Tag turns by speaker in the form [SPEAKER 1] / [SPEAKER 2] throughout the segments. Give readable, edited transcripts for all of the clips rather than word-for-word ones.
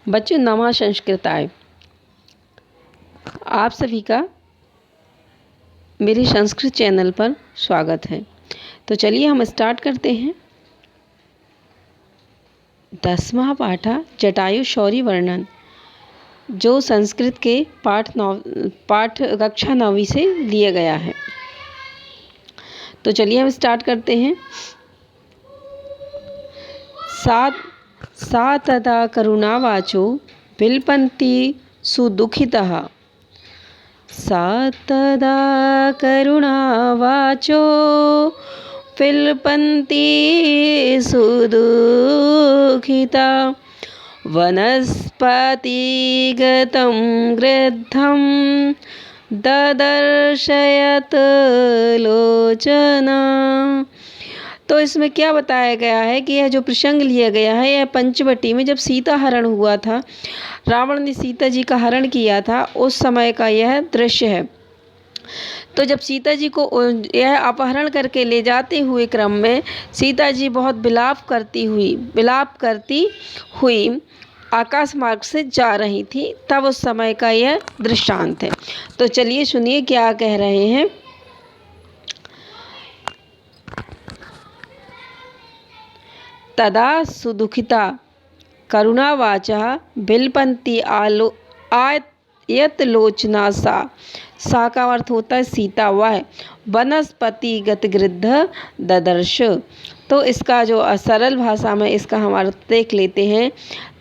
[SPEAKER 1] बच्चों, नमः संस्कृताय। आप सभी का मेरे संस्कृत चैनल पर स्वागत है। तो चलिए हम स्टार्ट करते हैं। 10वां पाठ जटायु शौर्य वर्णन, जो संस्कृत के पाठ कक्षा 9वीं से लिया गया है। तो चलिए हम स्टार्ट करते हैं। सा तदा करुणावाचो विलपन्ति सुदुःखितः। सा तदा करुणावाचो विलपन्ति सुदुःखिता। वनस्पतिगतं गृद्धं ददर्शयत् लोचना। तो इसमें क्या बताया गया है कि यह जो प्रसंग लिया गया है, यह पंचवटी में जब सीता हरण हुआ था, रावण ने सीता जी का हरण किया था, उस समय का यह दृश्य है। तो जब सीता जी को यह अपहरण करके ले जाते हुए क्रम में सीता जी बहुत विलाप करती हुई आकाश मार्ग से जा रही थी, तब उस समय का यह दृष्टांत है। तो चलिए सुनिए क्या कह रहे हैं। तदा सुदुःखिता करुणावाचा बिलपन्ति आयत लोचना। सा का अर्थ होता है सीता, वह वनस्पतिगत गृद्ध ददर्श। तो इसका जो सरल भाषा में इसका हम अर्थ देख लेते हैं।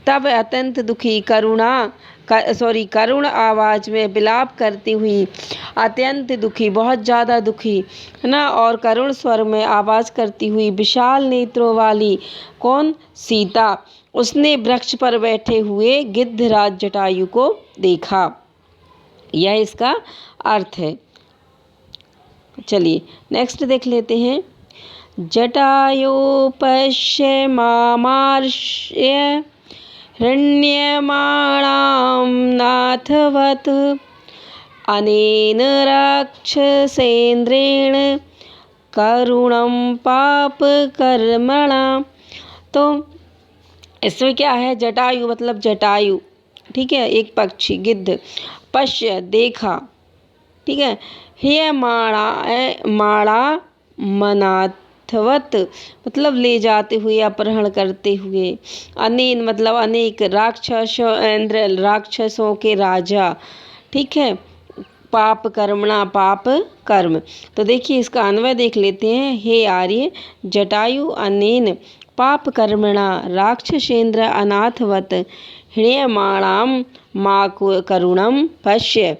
[SPEAKER 1] तब अत्यंत दुखी करुण आवाज में विलाप करती हुई, अत्यंत दुखी, बहुत ज़्यादा दुखी है ना, और करुण स्वर में आवाज़ करती हुई विशाल नेत्रों वाली कौन? सीता। उसने वृक्ष पर बैठे हुए गिद्धराज जटायु को देखा। यह इसका अर्थ है। चलिए नेक्स्ट देख लेते हैं। जटायु पश्य मामार्ष्य हृण्यमाणां नाथवत् अनेन राक्षसेन्द्रेण करुणं पापकर्मणा। तो इसमें क्या है? जटायु मतलब जटायु, ठीक है, एक पक्षी, गिद्ध। पश्य देखा, ठीक है। हे माणा मनाथवत मतलब ले जाते हुए, अपहरण करते हुए। अनेन मतलब अनेक, राक्षसों के राजा, ठीक है। पाप कर्मणा पाप कर्म। तो देखिए इसका अन्वय देख लेते हैं। हे आर्य, जटायु अनेन पाप कर्मणा राक्षसेन्द्र अनाथवत हृण्यमाणां मा करुणम पश्य।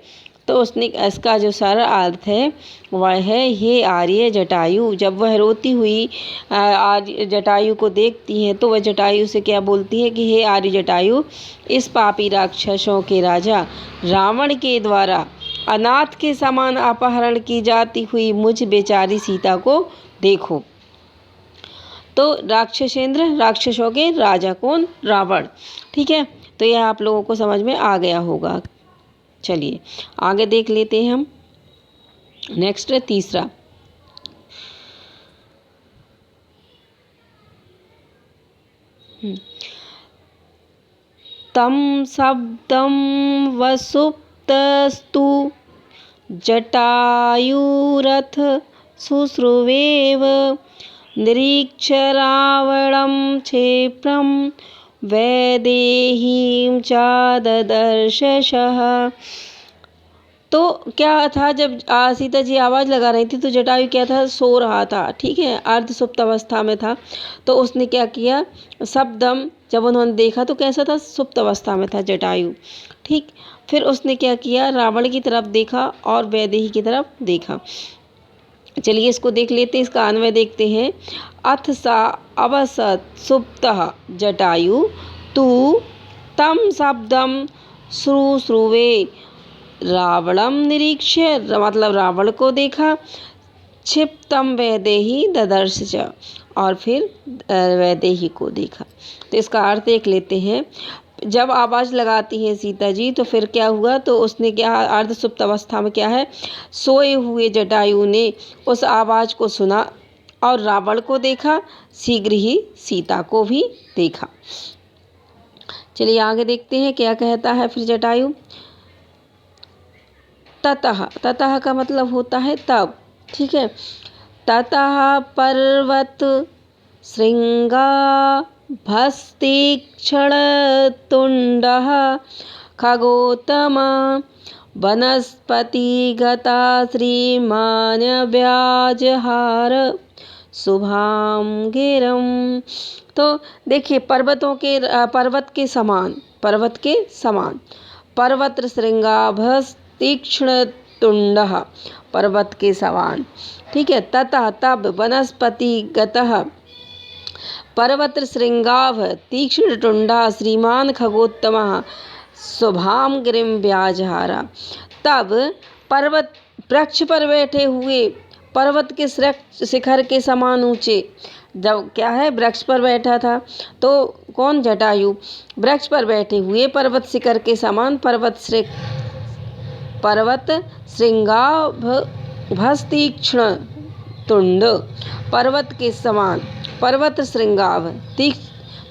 [SPEAKER 1] तो उसने इसका जो सारा अर्थ है वह है, हे आर्य जटायु। जब वह रोती हुई आर्य जटायु को देखती है तो वह जटायु से क्या बोलती है कि हे आर्य जटायु, इस पापी राक्षसों के राजा रावण के द्वारा अनाथ के समान अपहरण की जाती हुई मुझ बेचारी सीता को देखो। तो राक्षसेंद्र, राक्षसों के राजा कौन? रावण, ठीक है। तो यह आप लोगों को समझ में आ गया होगा। चलिए आगे देख लेते हैं हम। नेक्स्ट है तीसरा। तम शब्दम वसुप्तस्तु जटायुरथ शुश्रुवेव निरीक्ष्य रावणं क्षिप्रं वैदेहीं चाददर्शशः। तो क्या था, जब सीता जी आवाज़ लगा रही थी तो जटायु क्या था? सो रहा था, ठीक है, अर्ध सुप्त अवस्था में था। तो उसने क्या किया? शब्दम, जब उन्होंने देखा तो कैसा था? सुप्त अवस्था में था जटायु, ठीक। फिर उसने क्या किया? रावण की तरफ देखा और वैदेही की तरफ देखा। चलिए इसको देख लेते हैं, इसका अन्वय देखते हैं। अथ सा अवसत सुप्तः जटायु तु तम शब्दम श्रुवे रावणम निरीक्ष्य, मतलब रावण को देखा। क्षिप्तम वैदेही ददर्श च, और फिर वैदेही को देखा। तो इसका अर्थ देख लेते हैं। जब आवाज़ लगाती है सीता जी तो फिर क्या हुआ? तो उसने क्या, अर्ध सुप्त अवस्था में क्या है, सोए हुए जटायु ने उस आवाज़ को सुना और रावण को देखा, शीघ्र ही सीता को भी देखा। चलिए आगे देखते हैं क्या कहता है फिर जटायु। ततः, ततः का मतलब होता है तब, ठीक है। ततः पर्वत शृङ्गाभस्तीक्ष्णतुण्डः खगोत्तमा वनस्पतिगता श्रीमान् व्याजहार शुभां गिरं। तो देखिए पर्वत के समान, पर्वत के समान, पर्वत श्रृंगाभस तीक्ष्ण तुंडः, पर्वत के समान, ठीक है। ततः तब वनस्पति गतः पर्वत श्रृंगाभ तीक्ष्ण टुंडा श्रीमान खगोत्तमः शुभाम गिरिम व्याजहारा। तब पर्वत वृक्ष पर बैठे हुए, पर्वत के शिखर के समान ऊंचे, जब क्या है वृक्ष पर बैठा था तो कौन, जटायु, वृक्ष पर बैठे हुए पर्वत शिखर के समान पर्वत श्रृंगाभस्तीक्ष्ण तुंड, पर्वत के समान, पर्वत श्रृंगाभ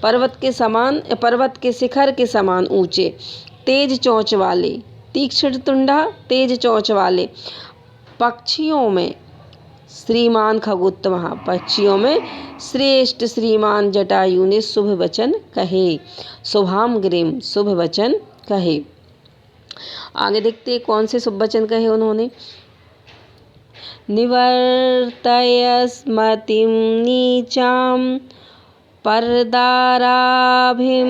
[SPEAKER 1] पर्वत के समान, पर्वत के शिखर के समान ऊंचे, तेज चोंच वाले, तीक्ष्ण तुंडा तेज चोंच वाले, पक्षियों में श्रीमान खगोत्तम, पक्षियों में श्रेष्ठ श्रीमान जटायु ने शुभ वचन कहे, शुभाम गिरिम शुभ वचन कहे। आगे देखते कौन से शुभ वचन कहे उन्होंने। निवर्तय स्मतिं नीचां परदाराभिं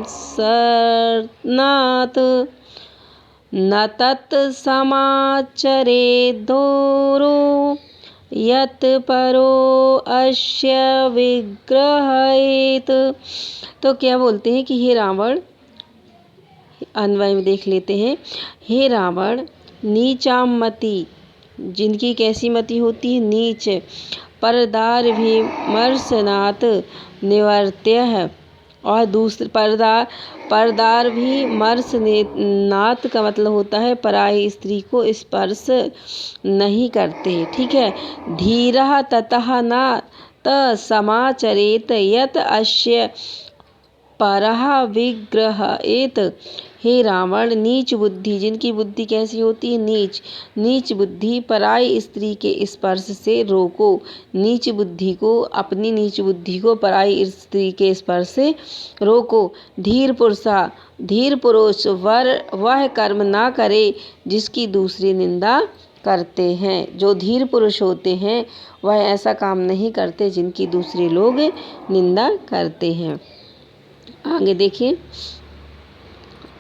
[SPEAKER 1] सर्नात् न तत् समाचरेद्दोरो यत् परो अस्य विग्रहेत। तो क्या बोलते हैं कि हे रावण, अन्वय में देख लेते हैं। हे रावण, नीचाम मति, जिनकी कैसी मति होती है, नीच, परदार भी मर्सनात् निवर्त्य है, और दूसरे परदार भी मर्सनात् का मतलब होता है पराई स्त्री को स्पर्श नहीं करते, ठीक है। धीरः ततः न त समाचरेत यत् अस्य परः विग्रहेत। हे रावण, नीच बुद्धि, जिनकी बुद्धि कैसी होती है, नीच, नीच बुद्धि पराई स्त्री के स्पर्श से रोको, नीच बुद्धि को, अपनी नीच बुद्धि को पराई स्त्री के स्पर्श से रोको। धीर पुरुषा, धीर पुरुष वह कर्म ना करे जिसकी दूसरी निंदा करते हैं। जो धीर पुरुष होते हैं वह ऐसा काम नहीं करते जिनकी दूसरे लोग निंदा करते हैं। आगे देखिए,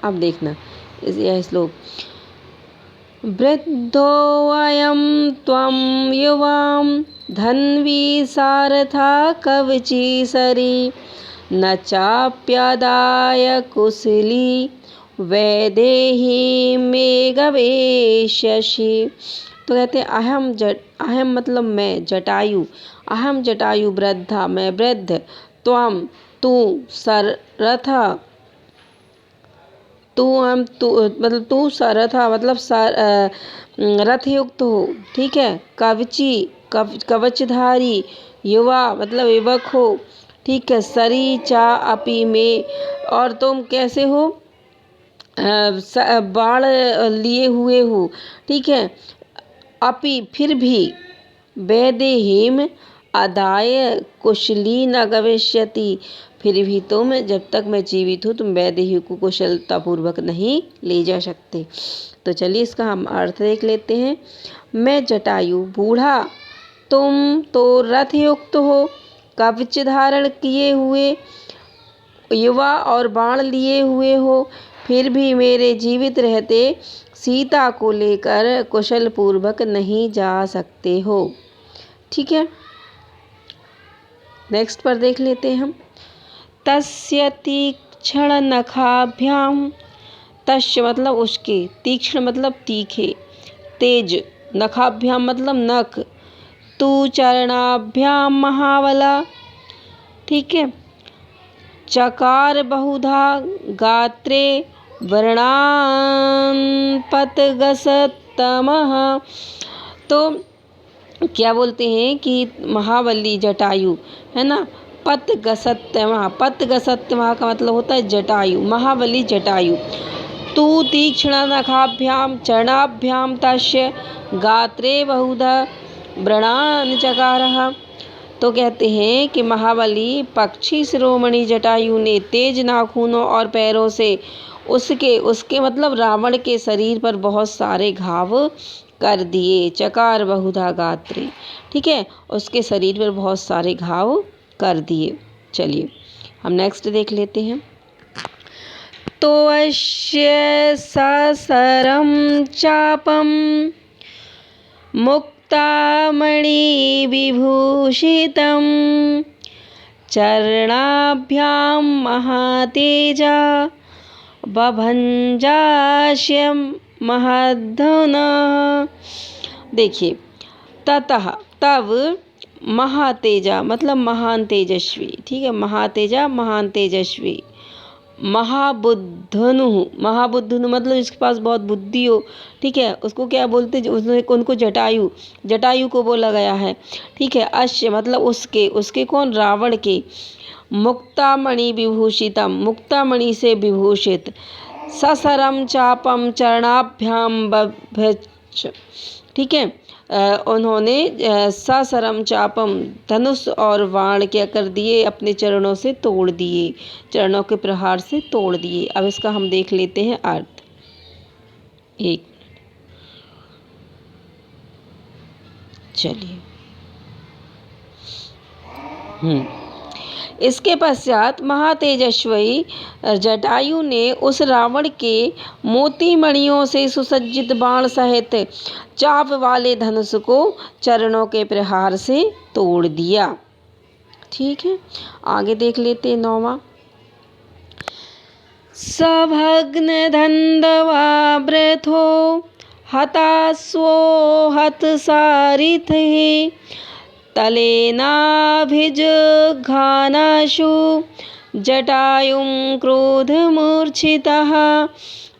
[SPEAKER 1] अब देखना यह श्लोक। वृद्धोऽयं त्वं युवां धन्वी सारथा कवचीसरी न चाप्यदाय कुशली वैदेही में गवेष्यसि। तो कहते हैं अहम मतलब मैं, जटायु, अहम जटायु वृद्धा, मैं वृद्ध, त्वं तू, सरथा, तू मतलब तू सरथा मतलब रथ युक्त हो, ठीक है। कवची कवचधारी, युवा मतलब युवक हो, ठीक है। सरी चा अपी में, और तुम कैसे हो, बाण लिए हुए हो, ठीक है। अपि फिर भी, वैदेहीम अदाय कुशली न गवेष्यति, फिर भी तुम, जब तक मैं जीवित हूँ, तुम वैदेही को कुशलतापूर्वक नहीं ले जा सकते। तो चलिए इसका हम अर्थ देख लेते हैं। मैं जटायु बूढ़ा, तुम तो रथ युक्त हो, कवच धारण किए हुए, युवा और बाण लिए हुए हो, फिर भी मेरे जीवित रहते सीता को लेकर कुशल पूर्वक नहीं जा सकते हो, ठीक है। नेक्स्ट पर देख लेते हैं हम। तस्य तीक्ष्ण नखाभ्याम, तस्य मतलब उसके, तीक्ष्ण मतलब तीखे, तेज, नखाभ्याम मतलब नख, तू चरणाभ्याम महाबला, ठीक है। चकार बहुधा गात्रे वर्णान्पतगसतमः। तो क्या बोलते हैं कि महाबली जटायु है ना, पतगसत्यमः, पतगसत्यमः का मतलब होता है जटायु, महाबली जटायु। तू तीक्ष्ण नखाभ्याम चरणाभ्याम तस्य गात्रे बहुधा व्रणान् चकारः। तो कहते हैं कि महाबली पक्षी शिरोमणि जटायु ने तेज नाखूनों और पैरों से उसके उसके मतलब रावण के शरीर पर बहुत सारे घाव कर दिए। चकार बहुधा गात्रे, ठीक है, उसके शरीर पर बहुत सारे घाव कर दिए। चलिए हम नेक्स्ट देख लेते हैं। तो अस्य ससरम चापम मुक्तामणि विभूषितं चरणाभ्यां महातेजा बभंजास्य महद्धनः। देखिए, ततः तब महातेजा मतलब महान तेजस्वी, ठीक है, महातेजा महान तेजस्वी, महाबुद्धनु, महाबुद्धनु मतलब जिसके पास बहुत बुद्धि हो, ठीक है, उसको क्या बोलते, उनको जटायु, जटायु को बोला गया है, ठीक है। अश्य मतलब उसके, उसके कौन, रावण के, मुक्तामणि विभूषितम, मुक्तामणि से विभूषित, ससरम चापम चरणाभ्याम बभ्यच, ठीक है, उन्होंने ससरम चापम धनुष और बाण क्या कर दिए, अपने चरणों से तोड़ दिए, चरणों के प्रहार से तोड़ दिए। अब इसका हम देख लेते हैं अर्थ। एक चलिए इसके पश्चात महातेजस्वी जटायु ने उस रावण के मोती मणियों से सुसज्जित बाण सहित चाप वाले धनुष को चरणों के प्रहार से तोड़ दिया। ठीक है, आगे देख लेते हैं 9वां। सभग्न धन्दवा वृथो हताश्वो हतसारिथिः तलेनाभिजघानाशु जटायुं क्रोधमूर्छितः।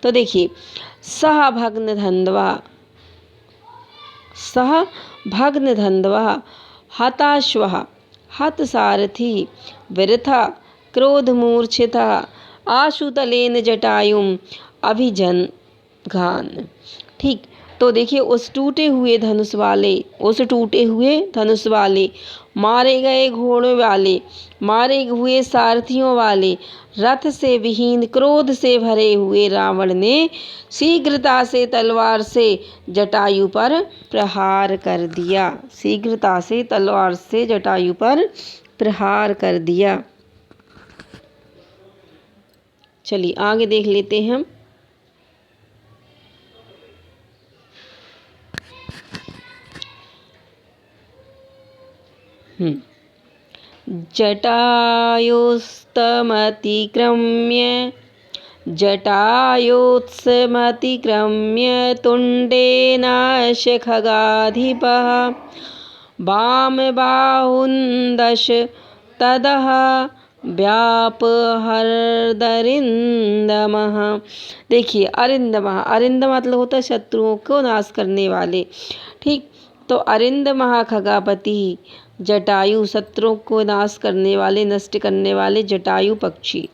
[SPEAKER 1] तो देखिए, सह भग्न धन्दवा, सह भग्न धन्दवा हताश्वः हतसारथि वृथा क्रोधमूर्छितः आशुतलेन जटायुं अभिजघान। ठीक, तो देखिए उस टूटे हुए धनुष वाले, उस टूटे हुए धनुष वाले, मारे गए घोड़ों वाले, मारे हुए सारथियों वाले, रथ से विहीन, क्रोध से भरे हुए रावण ने शीघ्रता से तलवार से जटायु पर प्रहार कर दिया, शीघ्रता से तलवार से जटायु पर प्रहार कर दिया। चलिए आगे देख लेते हैं हम। जटायुस्तमतिक्रम्य जटायुत्समतिक्रम्य तुण्डेनास्य खगाधिपः वामबाहुन्दश तदः व्यापहरदरिन्दमः। देखिए अरिन्दमः, अरिन्दम मतलब होता है शत्रुओं को नाश करने वाले। ठीक, तो अरिन्दमः खगापति जटायु, शत्रुओं को नाश करने वाले, नष्ट करने वाले जटायु पक्षी।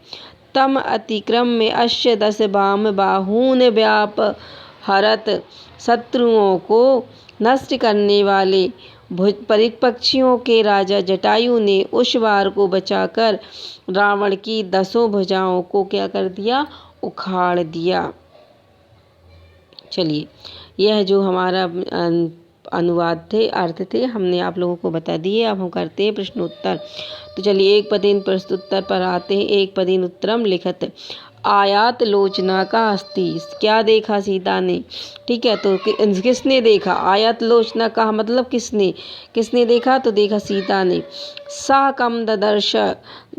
[SPEAKER 1] तम अतिक्रम में अश्य 10 वाम बाहून व्यापहरत, शत्रुओं को नष्ट करने वाले पक्षियों के राजा जटायु ने उस वार को बचाकर रावण की 10 भुजाओं को क्या कर दिया, उखाड़ दिया। चलिए, यह जो हमारा अनुवाद थे, अर्थ थे, हमने आप लोगों को बता दिए। अब हम करते हैं प्रश्नोत्तर। तो चलिए एक पदेन प्रश्नोत्तर पर आते हैं। एक पदेन उत्तरम लिखत। आयात लोचना का अस्ति, क्या देखा सीता ने। ठीक है, तो किसने देखा, आयात लोचना का मतलब किसने, किसने देखा, तो देखा सीता ने। सा कम ददर्श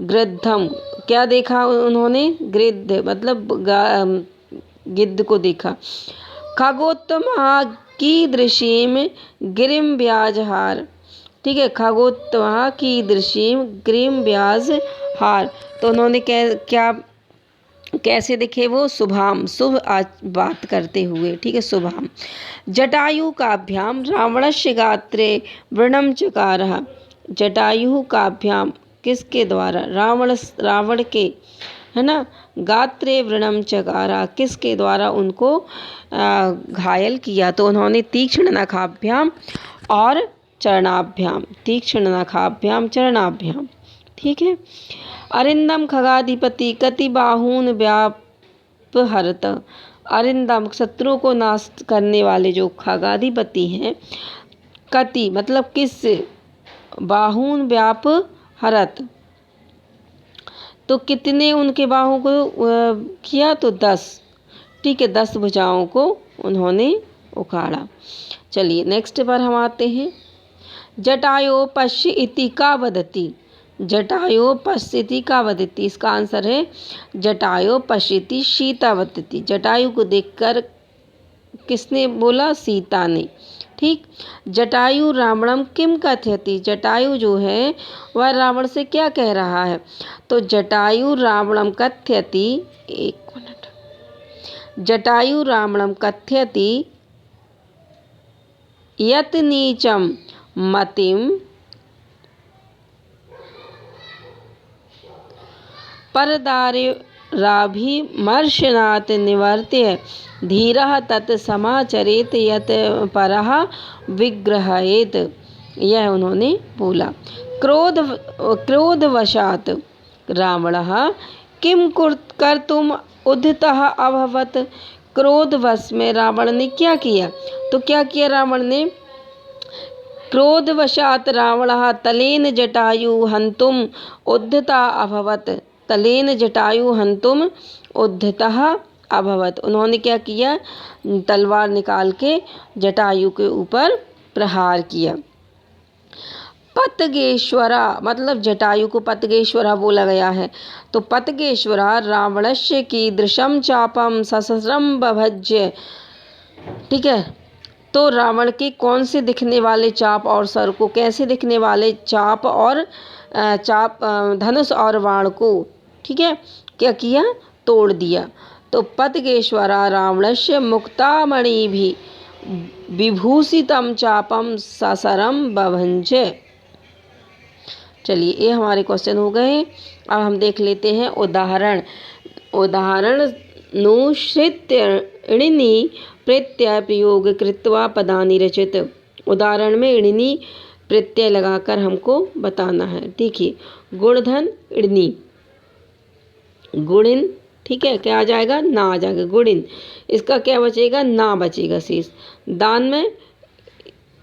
[SPEAKER 1] गृद्धम, क्या देखा उन्होंने, गृद्ध मतलब गिद्ध को देखा। खगोत्तमा की दृशीम गिरिम ब्याजहार, ठीक है, खगोत्तमा की दृशीम गिरिम ब्याज हार, तो उन्होंने क्या कैसे दिखे वो, शुभाम, शुभ बात करते हुए, ठीक है, शुभाम। जटायु काभ्याम रावणस्य गात्रे व्रणम चकारः, जटायु काभ्याम किसके द्वारा, रावण के, है ना, गात्रे व्रणम चकारा, किसके द्वारा उनको घायल किया। तो उन्होंने तीक्ष्ण नखाभ्याम और चरणाभ्याम, तीक्ष्ण नखाभ्याम चरणाभ्याम, ठीक है। अरिंदम खगाधिपति कति बाहून व्यापहरत, अरिंदम शत्रु को नाश करने वाले जो खगाधिपति हैं, कति मतलब किस, बाहून व्यापहरत, तो कितने उनके बाहों को किया, तो 10, ठीक है, 10 भुजाओं को उन्होंने उखाड़ा। चलिए नेक्स्ट पर हम आते हैं। जटायो पश्य इति का वदति, जटायो पश्यति का वदति, इसका आंसर है जटायो पश्यति सीता वदति। जटायु को देखकर किसने बोला, सीता ने, ठीक। जटायु रावणम किम कथयति, जटायु जो है वह रावण से क्या कह रहा है, तो जटायु रावणम कथयति, एक मिनट, जटायु रावणम कथयति यत नीचम मतिम परदाराभिमर्शनात् निवर्त्य धीरः तत् समाचरेत यत परः विग्रहेत, यह उन्होंने बोला। क्रोधवशात् रावणः किम कर्तुम उद्यतः अभवत्, क्रोधवश में रावण ने क्या किया, तो क्या किया रावण ने, क्रोधवशात् रावणः तलेन जटायु हन्तुम उद्यता अभवत्, तलेन जटायु हन्तुम उद्यतः अभवत्, उन्होंने क्या किया, तलवार निकाल के जटायु के ऊपर प्रहार किया। पतगेश्वरा मतलब जटायु को पतगेश्वरा बोला गया है, तो पतगेश्वरा रावणस्य कीदृशं चापम सशस्त्रं बभज्य, ठीक है, तो रावण के कौन से दिखने वाले चाप और सर को, कैसे दिखने वाले चाप और धनुष और बाण को, ठीक है, क्या किया, तोड़ दिया। तो पतगेश्वरा रावणस्य मुक्तामणिभिः विभूषितं चापम सशरम बभंज। चलिए ये हमारे क्वेश्चन हो गए। अब हम देख लेते हैं उदाहरण। नुश्रित्य णिनि प्रत्यय प्रयोग कृत्वा पदानि रचित, उदाहरण में णिनि प्रत्यय लगाकर हमको बताना है। देखिए गुणधन णिनि, गुणिन, ठीक है, क्या आ जाएगा, ना आ जाएगा, गुणिन, इसका क्या बचेगा, ना बचेगा शेष। दान में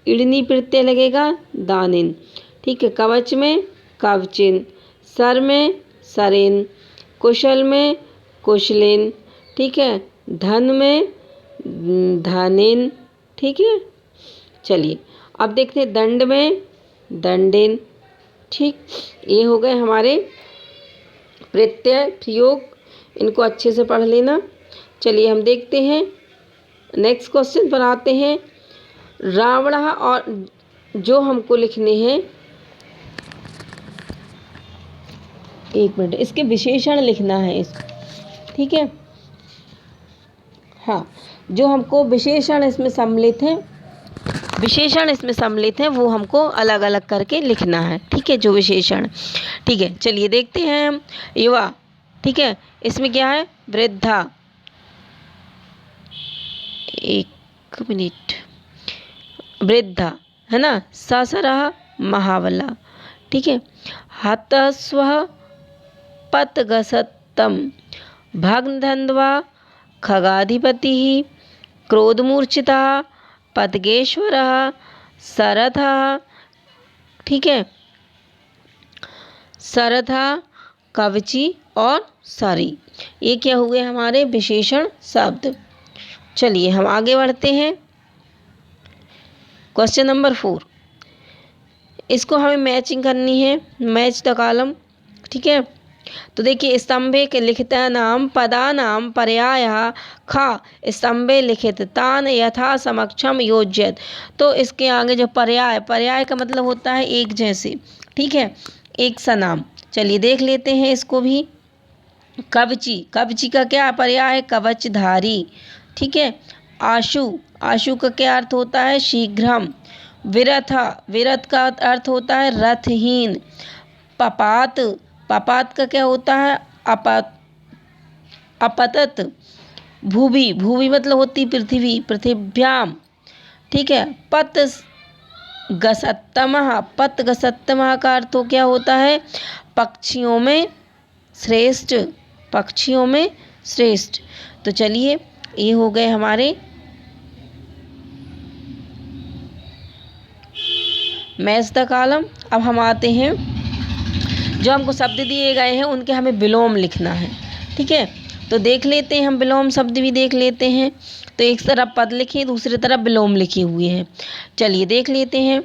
[SPEAKER 1] णिनि प्रत्यय लगेगा, दानिन, ठीक है। कवच में कवचिन, सर में सरेन, कुशल में कुशलिन, ठीक है, धन में धनिन, ठीक है। चलिए अब देखते हैं दंड में दंडिन, ठीक। ये हो गए हमारे प्रत्यय प्रयोग, इनको अच्छे से पढ़ लेना। चलिए हम देखते हैं नेक्स्ट क्वेश्चन पर आते हैं। रावण और जो हमको लिखने हैं, एक मिनट, इसके विशेषण लिखना है ठीक है, हाँ, जो हमको विशेषण इसमें सम्मिलित हैं वो हमको अलग अलग करके लिखना है, ठीक है, जो विशेषण, ठीक है। चलिए देखते हैं हम। युवा, ठीक है, इसमें क्या है, वृद्धा, एक मिनट, वृद्धा है ना, ससरः महाबला, ठीक है। हतस्वः पतगसत्तम, भग्नधन्वा खगाधिपतिः, क्रोधमूर्छितः पतगेश्वरः, सरथः, ठीक है, सरथा, कवची और सरी, ये क्या हुए हमारे विशेषण शब्द। चलिए हम आगे बढ़ते हैं। क्वेश्चन नंबर 4, इसको हमें मैचिंग करनी है, मैच द कॉलम, ठीक है। तो देखिए स्तंभे के लिखिता नाम पदा नाम पर्यायः खा स्तंभे लिखित तान यथा समक्षम योज्यत, तो इसके आगे जो पर्याय का मतलब होता है एक जैसे, ठीक है, एक सा नाम। चलिए देख लेते हैं इसको भी। कवची का क्या पर्याय है, कवचधारी, ठीक है। आशु का क्या अर्थ होता है, शीघ्रम। विरथ का अर्थ होता है रथहीन। पपात, पपात का क्या होता है? अपतत। भूवि, भूवि मतलब होती पृथ्वी, पृथिव्याम, ठीक है। पत गसत्तमः, पत गसत्तमः का अर्थ तो क्या होता है? पक्षियों में श्रेष्ठ, पक्षियों में श्रेष्ठ। तो चलिए ये हो गए हमारे मैच द कॉलम। अब हम आते हैं, जो हमको शब्द दिए गए हैं उनके हमें विलोम लिखना है, ठीक है। तो देख लेते हैं, हम विलोम शब्द भी देख लेते हैं। तो एक तरफ पद लिखे, दूसरी तरफ विलोम लिखे हुए हैं। चलिए देख लेते हैं।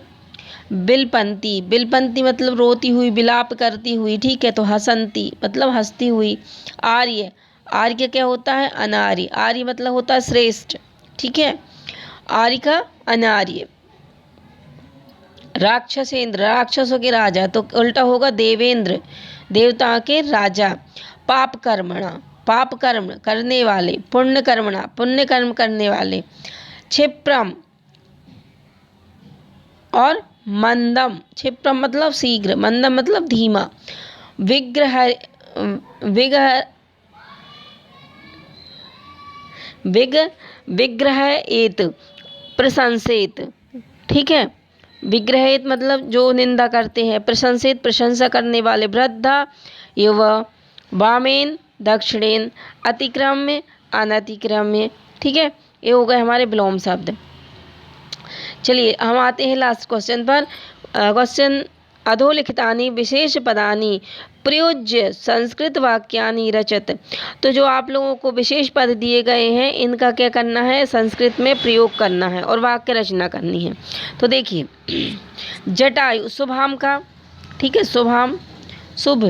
[SPEAKER 1] बिलपंती, बिलपंती मतलब रोती हुई, विलाप करती हुई, ठीक है। तो हसंती मतलब हंसती हुई। आर्य, आर्य क्या होता है? अनार्य, आर्य मतलब होता है श्रेष्ठ, ठीक है। आर्य का अनार्य। राक्षसेंद्र, राक्षसों के राजा, तो उल्टा होगा देवेंद्र, देवता के राजा। पाप कर्मणा, पाप कर्म करने वाले। पुण्य कर्मणा, पुण्य कर्म करने वाले। क्षिप्रम और मंदम, क्षिप्रम मतलब शीघ्र, मंदम मतलब धीमा। विग्रह, विग्रह, विग्रहेत, प्रशंसित, ठीक है। विग्रहेत मतलब जो निंदा करते हैं। प्रशंसित प्रशंसा करने वाले। वृद्धा, युवा। वामेन, दक्षिणेन। अतिक्रम्य, अनतिक्रम्य, ठीक है। ये हो गए हमारे विलोम शब्द। चलिए हम आते हैं लास्ट क्वेश्चन पर। क्वेश्चन, अधोलिखितानि विशेष पदानि प्रयुज्य संस्कृत वाक्यानि रचत। तो जो आप लोगों को विशेष पद दिए गए हैं इनका क्या करना है? संस्कृत में प्रयोग करना है और वाक्य रचना करनी है। तो देखिए, जटायु, शुभाम का, ठीक है, शुभाम शुभ,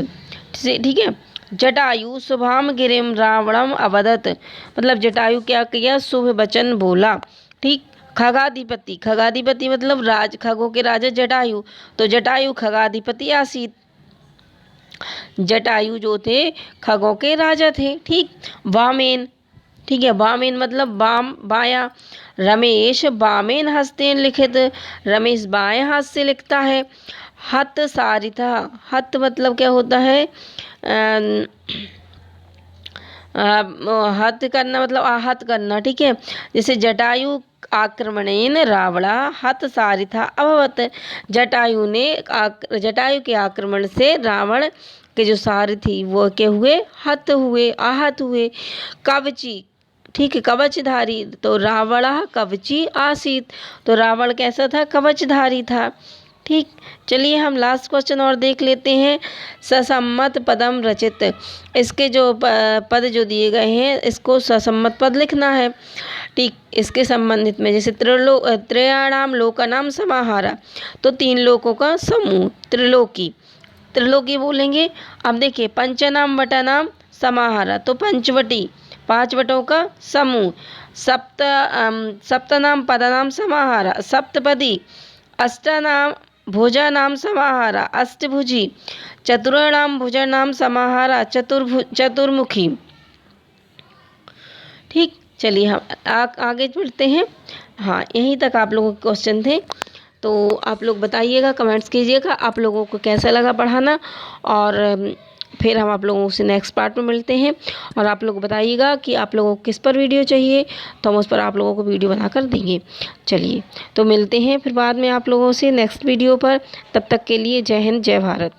[SPEAKER 1] ठीक है। जटायु शुभाम गिरिम रावणम अवदत, मतलब जटायु क्या किया? शुभ वचन बोला, ठीक। खगाधिपति, खगाधिपति मतलब राज, खगों के राजा जटायु, तो जटायु खगाधिपति आसीत। जटायु जो थे खगों के राजा थे, ठीक। वामेन, ठीक है, वामेन मतलब वाम, बाया। रमेश वामेन हस्तेन लिखित, रमेश बाएं हाथ से लिखता है। हत सारिथा, हत मतलब क्या होता है? हत करना मतलब आहत करना, ठीक है। जैसे जटायु आक्रमणेन रावणा हत सारिथा अभवत, जटायु ने जटायु के आक्रमण से रावण के जो सारथी वो क्या हुए? हत हुए, आहत हुए। कवची, ठीक है, कवचधारी, तो रावण कवची आसीत, तो रावण कैसा था? कवचधारी था, ठीक। चलिए हम लास्ट क्वेश्चन और देख लेते हैं। ससम्मत पदम रचित, इसके जो पद जो दिए गए हैं इसको ससम्मत पद लिखना है, ठीक। इसके संबंधित में जैसे त्रयाणाम लोकानाम समाहारा, तो 3 लोकों का समूह, त्रिलोकी, त्रिलोकी बोलेंगे। अब देखिए, पंचनाम वटानाम समाहारा, तो पंचवटी, 5 वटों का समूह। सप्तनाम पदानाम समाहारा, सप्तपदी। अष्टानाम भुजानाम समाहारा, अष्टभुजी। चतुर्णाम भुजानाम समाहारा, चतुर्मुखी, ठीक। चलिए हम आगे बढ़ते हैं। हाँ, यहीं तक आप लोगों के क्वेश्चन थे। तो आप लोग बताइएगा, कमेंट्स कीजिएगा आप लोगों को कैसा लगा पढ़ाना, और फिर हम आप लोगों से नेक्स्ट पार्ट में मिलते हैं। और आप लोग बताइएगा कि आप लोगों को किस पर वीडियो चाहिए, तो हम उस पर आप लोगों को वीडियो बनाकर देंगे। चलिए तो मिलते हैं फिर बाद में आप लोगों से नेक्स्ट वीडियो पर। तब तक के लिए जय हिंद, जय भारत।